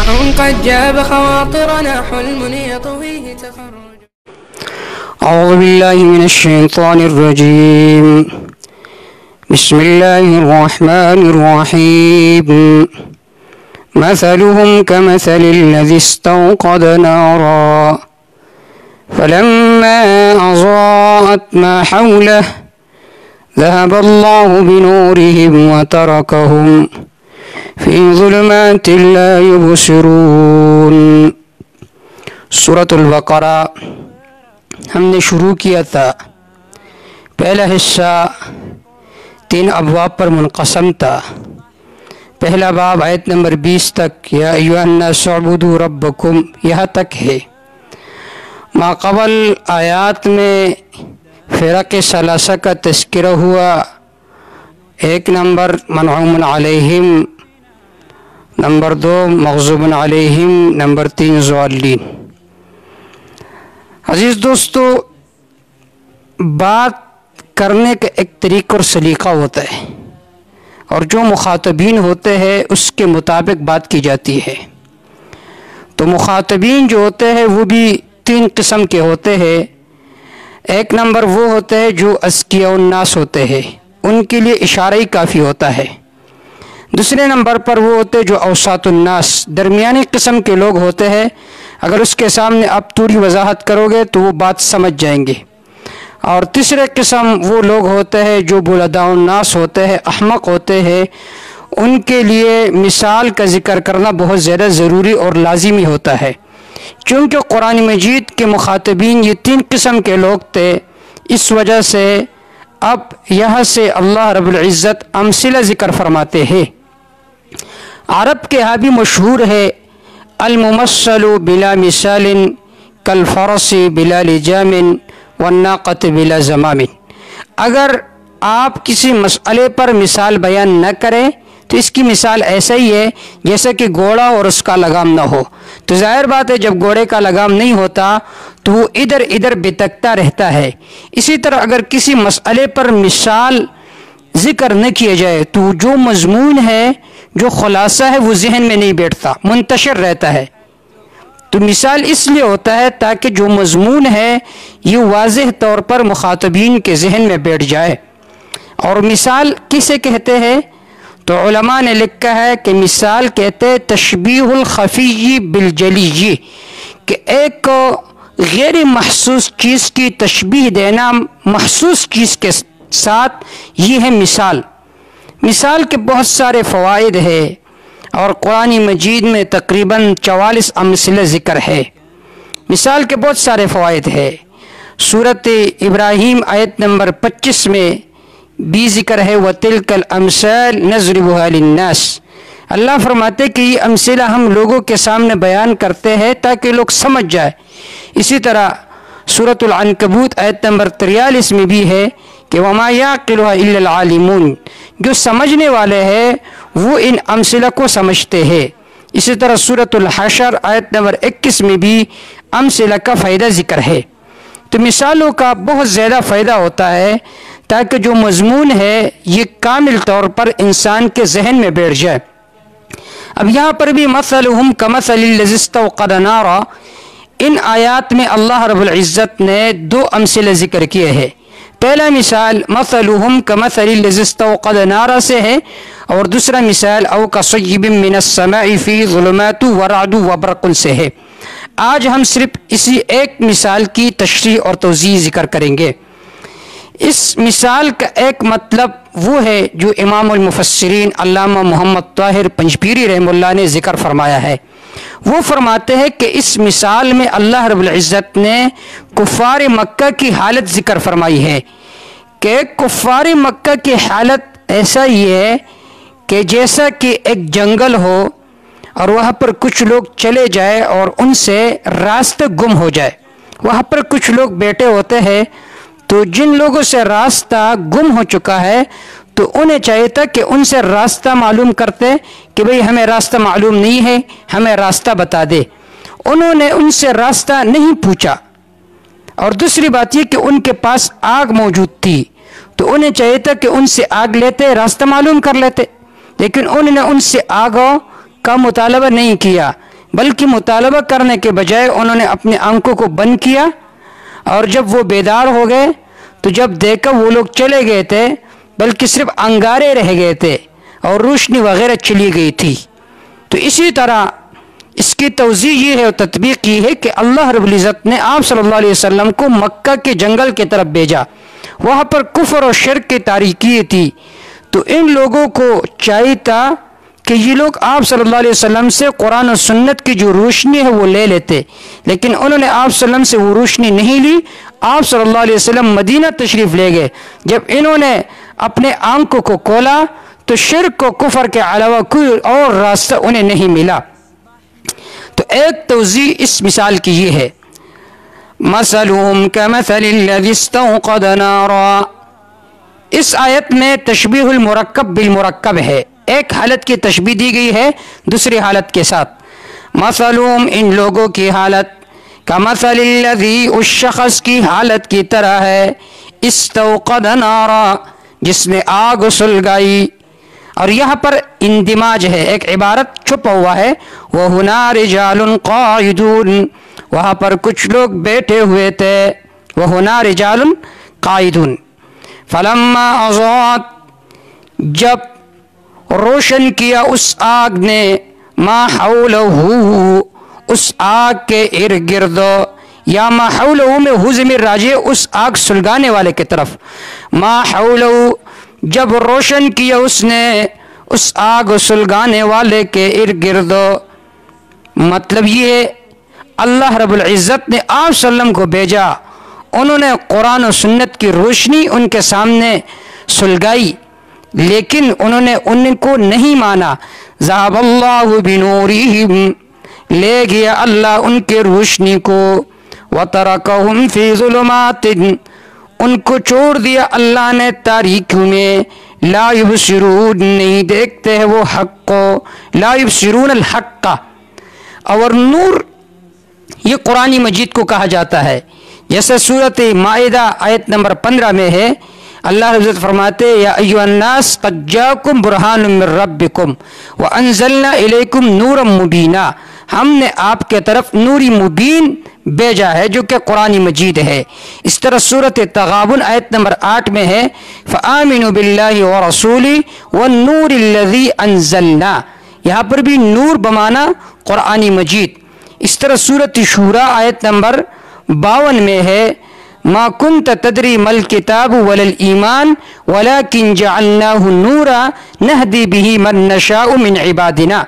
قد جاب خواطرنا حلم يطويه تخرج. أعوذ بالله من الشيطان الرجيم. بسم الله الرحمن الرحيم. مثلهم كمثل الذي استوقد نارا فلما أضاءت ما حوله ذهب الله بنورهم وتركهم في ظلمات لا يبصرون. سورۃ البقرہ ہم نے شروع کیا تھا. پہلا حصہ 3 ابواب پر منقسم تھا. پہلا باب آیت نمبر 20 تک یا ایھا الناس اعبدوا ربکم یہاں تک ہے. ما قبل آیات میں فرق ثلاثہ کا تذکرہ ہوا. 1 نمبر منعوم علیہم، نمبر 2 مغضوب علیہم، نمبر 3 ضالین. عزیز دوستو، بات کرنے کا ایک طریقہ اور سلیقہ ہوتا ہے اور جو مخاطبین ہوتے ہیں اس کے مطابق بات کی جاتی ہے. تو مخاطبین جو ہوتے ہیں وہ بھی 3 قسم کے ہوتے ہیں. 1 نمبر وہ ہوتے ہیں جو اذکیاء الناس ہوتے ہیں، ان کے لیے اشارہ ہی کافی ہوتا ہے. دوسرے نمبر پر وہ ہوتے ہیں جو اوساط الناس، درمیانی قسم کے لوگ ہوتے ہیں. اگر اس کے سامنے آپ تھوڑی وضاحت کرو گے تو وہ بات سمجھ جائیں گے. اور تیسرے قسم وہ لوگ ہوتے ہیں جو بلداء الناس ہوتے ہیں، احمق ہوتے ہیں. ان کے لیے مثال کا ذکر کرنا بہت زیادہ ضروری اور لازمی ہوتا ہے، چونکہ قرآن مجید کے مخاطبین یہ 3 قسم کے لوگ تھے. اس وجہ سے اب یہاں سے اللہ رب العزت امثلہ ذکر فرماتے ہیں. عرب کے ہاں بھی مشہور ہے الممثل بلا مثال کالفرس بلا لجام والناقۃ بلا زمام. اگر آپ کسی مسئلے پر مثال بیان نہ کریں تو اس کی مثال ایسا ہی ہے جیسا کہ گھوڑا اور اس کا لگام نہ ہو. تو ظاہر بات ہے جب گھوڑے کا لگام نہیں ہوتا تو وہ ادھر ادھر بھٹکتا رہتا ہے. اسی طرح اگر کسی مسئلے پر مثال ذکر نہ کیا جائے تو جو مضمون ہے، جو خلاصہ ہے، وہ ذہن میں نہیں بیٹھتا، منتشر رہتا ہے. تو مثال اس لیے ہوتا ہے تاکہ جو مضمون ہے یہ واضح طور پر مخاطبین کے ذہن میں بیٹھ جائے. اور مثال کسے کہتے ہیں؟ تو علماء نے لکھا ہے کہ مثال کہتے ہیں تشبیہ الخفی بالجلی، کہ ایک غیر محسوس چیز کی تشبیہ دینا محسوس چیز کے ساتھ، یہ ہے مثال. مثال کے بہت سارے فوائد ہیں اور قرآن مجید میں تقریباً 44 امثلہ ذکر ہے. مثال کے بہت سارے فوائد ہیں. سورۃ ابراہیم آیت نمبر 25 میں بھی ذکر ہے وَتِلْكَ الْأَمْثَالُ نَضْرِبُهَا لِلنَّاسِ. اللہ فرماتے کہ یہ امثلہ ہم لوگوں کے سامنے بیان کرتے ہیں تاکہ لوگ سمجھ جائے. اسی طرح سورۃ العنکبوت آیت نمبر 43 میں بھی ہے کہ وَمَا يَعْقِلُهَا إِلَّا الْعَالِمُونَ. جو سمجھنے والے ہیں وہ ان امثلہ کو سمجھتے ہیں. اسی طرح سورۃ الحشر آیت نمبر 21 میں بھی امثلہ کا فائدہ ذکر ہے. تو مثالوں کا بہت زیادہ فائدہ ہوتا ہے تاکہ جو مضمون ہے یہ کامل طور پر انسان کے ذہن میں بیٹھ جائے. اب یہاں پر بھی مثلہم کمثل الذی استوقد نارا، ان آیات میں اللہ رب العزت نے 2 امثلہ ذکر کیے ہیں. پہلا مثال مثلہم کمثل الذی استوقد نارا سے ہے، اور دوسرا مثال او کصیب من السماء فی ظلمات ورعد وبرق سے ہے. آج ہم صرف اسی ایک مثال کی تشریح اور توضیح ذکر کریں گے. اس مثال کا ایک مطلب وہ ہے جو امام المفسرین علامہ محمد طاہر پنجپیری رحمہ اللہ نے ذکر فرمایا ہے. وہ فرماتے ہیں کہ اس مثال میں اللہ رب العزت نے کفار مکہ کی حالت ذکر فرمائی ہے کہ کفار مکہ کی حالت ایسا ہی ہے کہ جیسا کہ ایک جنگل ہو اور وہاں پر کچھ لوگ چلے جائے اور ان سے راستہ گم ہو جائے. وہاں پر کچھ لوگ بیٹھے ہوتے ہیں، تو جن لوگوں سے راستہ گم ہو چکا ہے تو انہیں چاہیے تھا کہ ان سے راستہ معلوم کرتے کہ بھئی ہمیں راستہ معلوم نہیں ہے، ہمیں راستہ بتا دے. انہوں نے ان سے راستہ نہیں پوچھا. اور دوسری بات یہ کہ ان کے پاس آگ موجود تھی، تو انہیں چاہیے تھا کہ ان سے آگ لیتے، راستہ معلوم کر لیتے، لیکن انہوں نے ان سے آگوں کا مطالبہ نہیں کیا، بلکہ مطالبہ کرنے کے بجائے انہوں نے اپنے آنکھوں کو بند کیا، اور جب وہ بیدار ہو گئے تو جب دیکھا وہ لوگ چلے گئے تھے، بلکہ صرف انگارے رہ گئے تھے اور روشنی وغیرہ چلی گئی تھی۔ تو اسی طرح اس کی توضیح یہ ہے اور تطبیق یہ ہے کہ اللہ رب العزت نے آپ صلی اللہ علیہ وسلم کو مکہ کے جنگل کی طرف بھیجا، وہاں پر کفر اور شرک کی تاریکی تھی، تو ان لوگوں کو چاہیے تھا کہ یہ لوگ آپ صلی اللہ علیہ وسلم سے قرآن و سنت کی جو روشنی ہے وہ لے لیتے، لیکن انہوں نے آپ صلی اللہ علیہ وسلم سے وہ روشنی نہیں لی۔ آپ صلی اللہ علیہ وسلم مدینہ تشریف لے گئے، جب انہوں نے اپنے آنکھوں کو کھولا تو شرک و کفر کے علاوہ کوئی اور راستہ انہیں نہیں ملا۔ تو ایک توضیح اس مثال کی یہ ہے، مثلهم كمثل الذي استوقد نارا، اس آیت میں تشبیہ المرکب بالمرکب ہے، ایک حالت کی تشبیہ دی گئی ہے دوسری حالت کے ساتھ۔ مثلهم ان لوگوں کی حالت، کمثل الذی اس شخص کی حالت کی طرح ہے، استوقد نارا جس نے آگ سلگائی، اور یہاں پر اندماج ہے، ایک عبارت چھپا ہوا ہے، وَهُنَا رِجَالٌ قَائِدُونَ، وہاں پر کچھ لوگ بیٹھے ہوئے تھے، وَهُنَا رِجَالٌ قَائِدُونَ، فَلَمَّا أَضَاءَتْ جب روشن کیا اس آگ نے، ما حولہ اس آگ کے ارد گرد، یا ما حولہ میں ہو ضمیر راجع اس آگ سلگانے والے کی طرف، ما حولہ جب روشن کیا اس نے اس آگ سلگانے والے کے ارد گرد، مطلب یہ ہے اللہ رب العزت نے آپ صلی اللہ علیہ وسلم کو بھیجا، انہوں نے قرآن و سنت کی روشنی ان کے سامنے سلگائی، لیکن انہوں نے ان کو نہیں مانا۔ ذہب اللہ بنورہم لے گیا اللہ ان کے روشنی کو، وترکہم فی ظلمات ان کو چھوڑ دیا اللہ نے تاریکیوں میں، لا یبصرون نہیں دیکھتے ہیں وہ حق کو، لا یبصرون الحق کا۔ اور نور یہ قرآن مجید کو کہا جاتا ہے، جیسے سورۃ مائدہ آیت نمبر 15 میں ہے، اللہ رب العزت فرماتے یا ایھا الناس قد جاءکم برہان من ربکم وانزلنا الیکم نورا مبینا، ہم نے آپ کے طرف نوری مبین بھیجا ہے جو کہ قرآن مجید ہے۔ اس طرح سورۃ تغابن آیت نمبر 8 میں ہے فآمنوا باللہ ورسولہ والنور الذی انزلنا، یہاں پر بھی نور بمانا قرآن مجید۔ اس طرح سورۃ شورى آیت نمبر 52 میں ہے ما كنت تدری ما الکتاب ولا الایمان ولكن جعلناه نورا نهدی به من نشاء من عبادنا،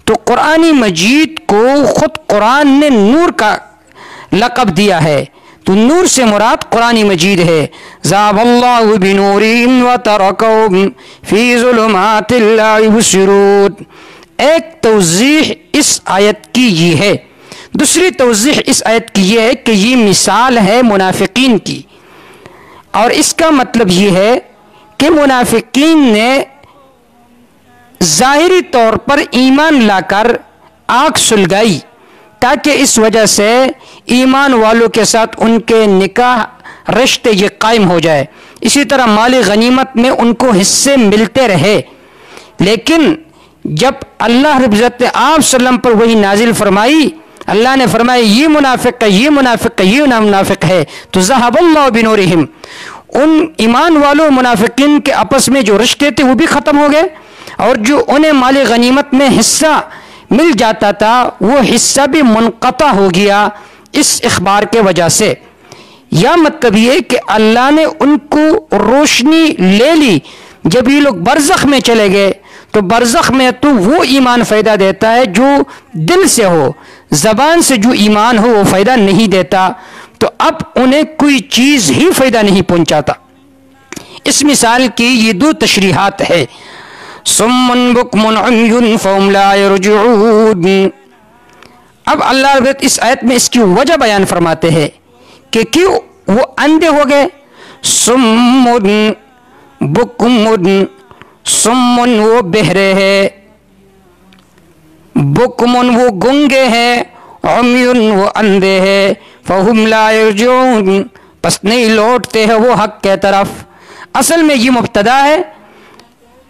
تو قرآن مجید کو خود قرآن نے نور کا لقب دیا ہے، تو نور سے مراد قرآن مجید ہے۔ ذهب الله بنورهم وتركهم في ظلمات لا يبصرون، ایک توضیح اس آیت کی یہ ہے۔ دوسری توضیح اس آیت کی یہ ہے کہ یہ مثال ہے منافقین کی، اور اس کا مطلب یہ ہے کہ منافقین نے ظاہری طور پر ایمان لا کر آگ سلگائی تاکہ اس وجہ سے ایمان والوں کے ساتھ ان کے نکاح رشتے یہ قائم ہو جائے، اسی طرح مال غنیمت میں ان کو حصے ملتے رہے۔ لیکن جب اللہ رب العزت نے آپ صلی اللہ علیہ وسلم پر وہی نازل فرمائی، اللہ نے فرمایا یہ منافق ہے، یہ منافق ہے، یہ منافق ہے، تو ذہب اللہ بنورہم، ان ایمان والوں منافقین کے آپس میں جو رشتے تھے وہ بھی ختم ہو گئے، اور جو انہیں مال غنیمت میں حصہ مل جاتا تھا وہ حصہ بھی منقطع ہو گیا اس اخبار کے وجہ سے۔ یا مطلب یہ کہ اللہ نے ان کو روشنی لے لی، جب یہ لوگ برزخ میں چلے گئے تو برزخ میں تو وہ ایمان فائدہ دیتا ہے جو دل سے ہو، زبان سے جو ایمان ہو وہ فائدہ نہیں دیتا، تو اب انہیں کوئی چیز ہی فائدہ نہیں پہنچاتا۔ اس مثال کی یہ دو تشریحات ہے، صم بکم عمی فہم لا یرجعون۔ اب اللہ رب اس آیت میں اس کی وجہ بیان فرماتے ہیں کہ کیوں وہ اندھے ہو گئے۔ صم بکم، صم وہ بہرے ہیں، بکم وہ گنگے ہیں، عمی وہ اندھے ہیں، فہم لا یرجعون پس نہیں لوٹتے ہیں وہ حق کے طرف۔ اصل میں یہ مبتدا ہے،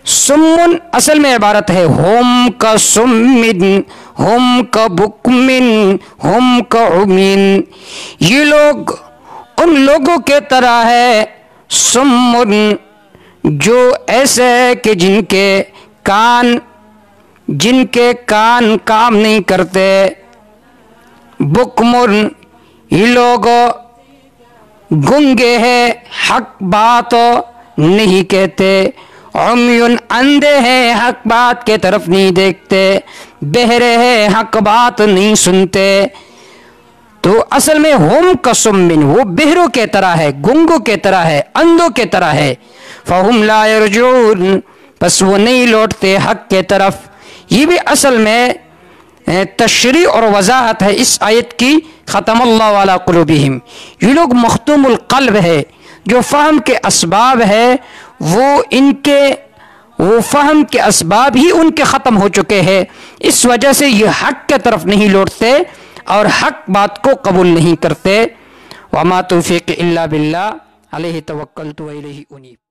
سمن اصل میں عبارت ہے ہوم کا سمن، ہم کبکمن ہم کعمین، یہ لوگ ان لوگوں کے طرح ہے، سمن جو ایسے ہے کہ جن کے کان کام نہیں کرتے، بکمن یہ لوگ گنگے ہیں، حق بات نہیں کہتے، عمیون اندھے ہیں، حق بات کے طرف نہیں دیکھتے، بہرے ہیں، حق بات نہیں سنتے۔ تو اصل میں ہم کسمن، وہ بہروں کے طرح ہے، گنگوں کے طرح ہے، اندھوں کے طرح ہے، فہم لا یرجعون، پس وہ نہیں لوٹتے حق کے طرف۔ یہ بھی اصل میں تشریح اور وضاحت ہے اس آیت کی، ختم اللہ علی قلوبہم، یہ لوگ مختوم القلب ہے، جو فہم کے اسباب ہے وہ فہم کے اسباب ہی ان کے ختم ہو چکے ہیں، اس وجہ سے یہ حق کے طرف نہیں لوٹتے اور حق بات کو قبول نہیں کرتے۔ وما توفیق الا باللہ علیہ توکلت و الیہ انیب۔